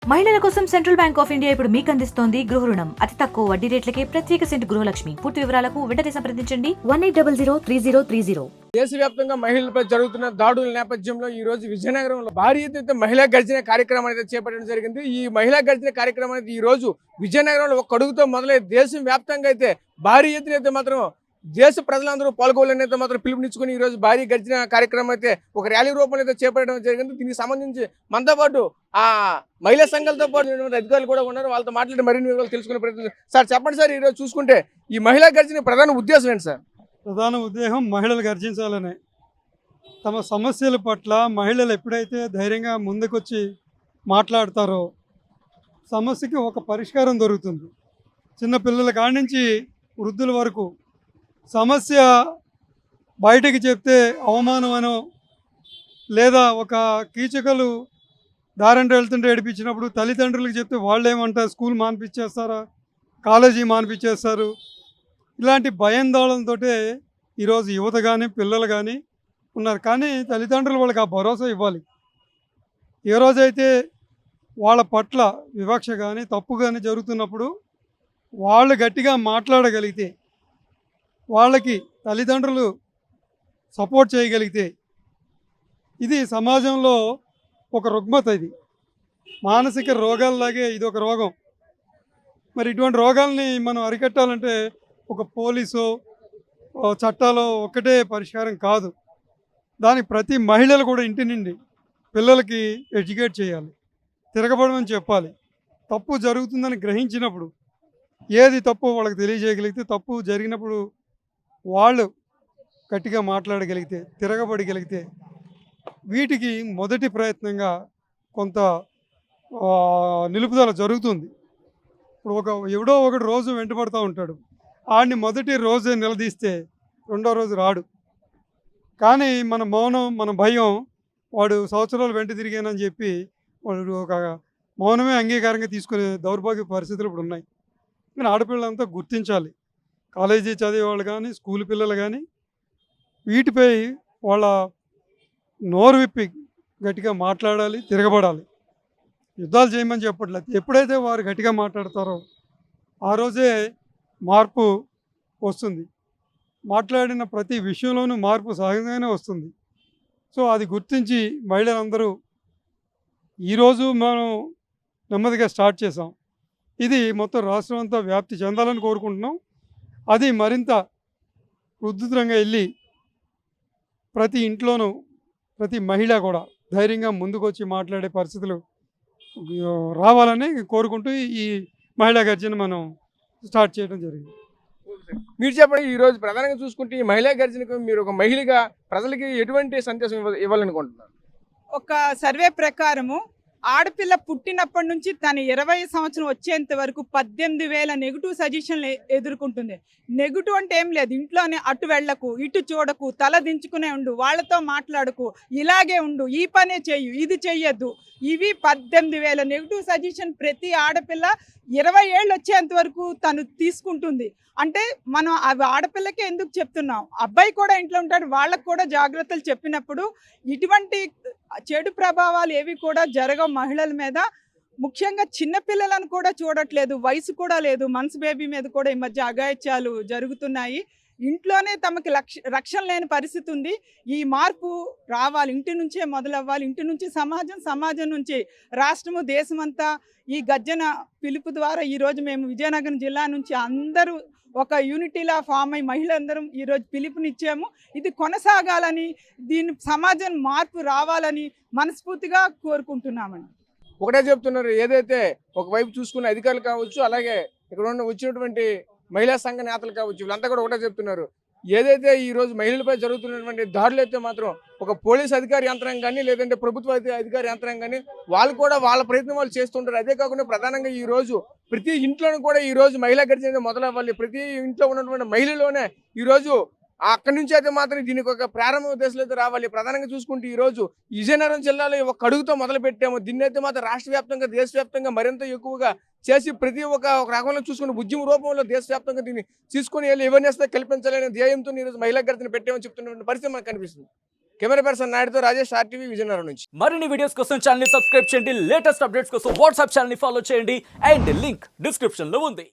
మహిళల కోసం central bank of India ఇప్పుడు మీకు అందిస్తోంది గృహ రుణం. అతి తక్కువ వడ్డీ రేట్లకే ప్రత్యేక సెంటు గృహలక్ష్మి. పూర్తి వివరాలకు వెంటనే సంప్రదించండి 18003030. దేశవ్యాప్తంగా మహిళలపై జరుగుతున్న దాడుల నేపథ్యంలో ఈ రోజు విజయనగరంలో భారీ ఎత్తున మహిళా గర్జన కార్యక్రమం అయితే చేపట్టడం జరిగింది. ఈ మహిళా గర్జన కార్యక్రమం అయితే ఈ రోజు విజయనగరంలో ఒక అడుగుతో మొదలై దేశం వ్యాప్తంగా అయితే భారీ ఎత్తున అయితే మాత్రం దేశ ప్రజలందరూ పాల్గొనాలని అయితే మాత్రం పిలుపునిచ్చుకుని ఈ రోజు భారీ గర్జన కార్యక్రమం అయితే ఒక ర్యాలీ రూపంలో అయితే చేపట్టడం జరిగింది. దీనికి సంబంధించి మనతో పాటు ఆ మహిళా సంఘాలతో పాటు అధికారులు కూడా ఉన్నారు. వాళ్ళతో మాట్లాడి మరిన్ని వివరాలు తెలుసుకునే ప్రయత్నం. సార్ చెప్పండి సార్, ఈరోజు చూసుకుంటే ఈ మహిళా గర్జన ప్రధాన ఉద్దేశం ఏంటి సార్? ప్రధాన ఉద్దేశం మహిళలు గర్జించాలనే. తమ సమస్యల పట్ల మహిళలు ఎప్పుడైతే ధైర్యంగా ముందుకొచ్చి మాట్లాడతారో సమస్యకి ఒక పరిష్కారం దొరుకుతుంది. చిన్నపిల్లల కాడి నుంచి వృద్ధుల వరకు సమస్య బయటికి చెప్తే అవమానమనో లేదా ఒక కీచకులు దారంట వెళ్తుంటే ఏడిపించినప్పుడు తల్లిదండ్రులకు చెప్తే వాళ్ళు ఏమంటారు, స్కూల్ మానిపించేస్తారా, కాలేజీ మానిపించేస్తారు. ఇలాంటి భయాందోళనతో ఈరోజు యువత కానీ పిల్లలు కానీ ఉన్నారు. కానీ తల్లిదండ్రులు వాళ్ళకి ఆ భరోసా ఇవ్వాలి. ఏ రోజైతే వాళ్ళ పట్ల వివక్ష కానీ తప్పు కానీ జరుగుతున్నప్పుడు వాళ్ళు గట్టిగా మాట్లాడగలిగితే, వాళ్ళకి తల్లిదండ్రులు సపోర్ట్ చేయగలిగితే, ఇది సమాజంలో ఒక రుగ్మత. ఇది మానసిక రోగాల్లాగే ఇది ఒక రోగం. మరి ఇటువంటి రోగాల్ని మనం అరికట్టాలంటే ఒక పోలీసో చట్టాలో ఒక్కటే పరిష్కారం కాదు. దానికి ప్రతి మహిళలు కూడా ఇంటి నుండి పిల్లలకి ఎడ్యుకేట్ చేయాలి, తిరగబడమని చెప్పాలి. తప్పు జరుగుతుందని గ్రహించినప్పుడు ఏది తప్పు వాళ్ళకి తెలియజేయగలిగితే, తప్పు జరిగినప్పుడు వాళ్ళు గట్టిగా మాట్లాడగలిగితే, తిరగబడగలిగితే వీటికి మొదటి ప్రయత్నంగా కొంత నిలుపుదల జరుగుతుంది. ఇప్పుడు ఎవడో ఒకడు రోజు వెంటబడుతూ ఉంటాడు. ఆడిని మొదటి రోజు నిలదీస్తే రెండో రోజు రాడు. కానీ మన మౌనం, మన భయం, వాడు సంవత్సరాలు వెంట తిరిగానని చెప్పి వాడు ఒక మౌనమే అంగీకారంగా తీసుకునే దౌర్భాగ్య పరిస్థితులు ఇప్పుడు ఉన్నాయి. కానీ ఆడపిల్లలంతా గుర్తించాలి. కాలేజీ చదివే వాళ్ళు కానీ స్కూల్ పిల్లలు కానీ వీటిపై వాళ్ళ నోరు విప్పి గట్టిగా మాట్లాడాలి, తిరగబడాలి. యుద్ధాలు చేయమని చెప్పట్లేదు. ఎప్పుడైతే వారు గట్టిగా మాట్లాడతారో ఆ రోజే మార్పు వస్తుంది. మాట్లాడిన ప్రతి విషయంలోనూ మార్పు సహజంగానే వస్తుంది. సో అది గుర్తించి మహిళలందరూ ఈరోజు మనం నెమ్మదిగా స్టార్ట్ చేసాం. ఇది మొత్తం రాష్ట్రం అంతా వ్యాప్తి చెందాలని కోరుకుంటున్నాం. అది మరింత ఉధృతంగా వెళ్ళి ప్రతి ఇంట్లోనూ ప్రతి మహిళ కూడా ధైర్యంగా ముందుకొచ్చి మాట్లాడే పరిస్థితులు రావాలని కోరుకుంటూ ఈ మహిళా గర్జన మనం స్టార్ట్ చేయడం జరిగింది. మీరు చెప్పండి, ఈ రోజు ప్రధానంగా చూసుకుంటే ఈ మహిళా గర్జనకు మీరు ఒక మహిళగా ప్రజలకి ఎటువంటి సందేశం ఇవ్వాలనుకుంటున్నారు? ఒక సర్వే ప్రకారము ఆడపిల్ల పుట్టినప్పటి నుంచి తన 20 సంవత్సరం వచ్చేంత వరకు 18,000 నెగిటివ్ సజెషన్లు ఎదుర్కొంటుంది. నెగిటివ్ అంటే ఏం లేదు, ఇంట్లోనే అటు వెళ్ళకు, ఇటు చూడకు, తల దించుకునే ఉండు, వాళ్ళతో మాట్లాడకు, ఇలాగే ఉండు, ఈ పనే చెయ్యు, ఇది చెయ్యొద్దు. ఇవి 18,000 నెగిటివ్ సజెషన్ ప్రతి ఆడపిల్ల 20 ఏళ్ళు వచ్చేంత వరకు తను తీసుకుంటుంది. అంటే మనం అవి ఆడపిల్లకే ఎందుకు చెప్తున్నాం, అబ్బాయి కూడా ఇంట్లో ఉంటాడు, వాళ్ళకు కూడా జాగ్రత్తలు చెప్పినప్పుడు ఇటువంటి చెడు ప్రభావాలు ఏవి కూడా జరగవు మహిళల మీద. ముఖ్యంగా చిన్నపిల్లలను కూడా చూడట్లేదు, వయసు కూడా లేదు, మనసు బేబీ మీద కూడా ఈ మధ్య అఘాయిత్యాలు జరుగుతున్నాయి. ఇంట్లోనే తమకి రక్షణ లేని పరిస్థితి ఉంది. ఈ మార్పు రావాలి, ఇంటి నుంచే మొదలవ్వాలి. ఇంటి నుంచి సమాజం, సమాజం నుంచి రాష్ట్రము, దేశమంతా ఈ గర్జన పిలుపు ద్వారా ఈరోజు మేము విజయనగరం జిల్లా నుంచి అందరూ ఒక యూనిటీలా ఫామ్ అయ్యి మహిళలందరం ఈరోజు పిలుపునిచ్చాము. ఇది కొనసాగాలని, దీని సమాజం మార్పు రావాలని మనస్ఫూర్తిగా కోరుకుంటున్నామండి. ఒకటే చెప్తున్నారు, ఏదైతే ఒకవైపు చూసుకున్న అధికారులు కావచ్చు, అలాగే ఇక్కడ వచ్చినటువంటి మహిళా సంఘ నేతలు కావచ్చు, వీళ్ళంతా కూడా ఒకటే చెప్తున్నారు, ఏదైతే ఈ రోజు మహిళలపై జరుగుతున్నటువంటి దాడులు అయితే మాత్రం ఒక పోలీస్ అధికారి యంత్రాంగం కానీ లేదంటే ప్రభుత్వ అధికారి యంత్రాంగం కానీ వాళ్ళు కూడా వాళ్ళ ప్రయత్నం వాళ్ళు చేస్తుంటారు. అదే కాకుండా ప్రధానంగా ఈ రోజు ప్రతి ఇంట్లోనూ కూడా ఈ రోజు మహిళా గర్జన మొదలవ్వాలి. ప్రతి ఇంట్లో ఉన్నటువంటి మహిళలోనే ఈ రోజు అక్కడి నుంచి అయితే మాత్రం దీనికి ఒక ప్రారంభ ఉద్దేశాలు అయితే రావాలి. ప్రధానంగా చూసుకుంటే ఈ రోజు విజయనగరం జిల్లాలో ఒక అడుగుతో మొదలు పెట్టాము. దీన్ని అయితే మాత్రం రాష్ట్ర వ్యాప్తంగా, దేశవ్యాప్తంగా మరింత ఎక్కువగా చేసి ప్రతి ఒక రకంలో చూసుకుని ఉద్యమ రూపంలో దేశవ్యాప్తంగా దీన్ని తీసుకొని వెళ్ళి అవేర్నెస్ కల్పించాలనే ధ్యేయంతో ఈరోజు మహిళా గర్జన పెట్టామని చెప్తున్న పరిస్థితి మనకు కనిపిస్తుంది. కెమెరా పర్సన్ నాయుడుతో రాజేష్, RTV విజయనగరం నుంచి. మరిన్ని వీడియోస్ కోసం ఛానల్ ని సబ్స్క్రైబ్ చేయండి, లేటెస్ట్ అప్డేట్స్ కోసం వాట్సాప్ ఛానల్ ని ఫాలో చేయండి అండ్ లింక్ డిస్క్రిప్షన్ లో ఉంది.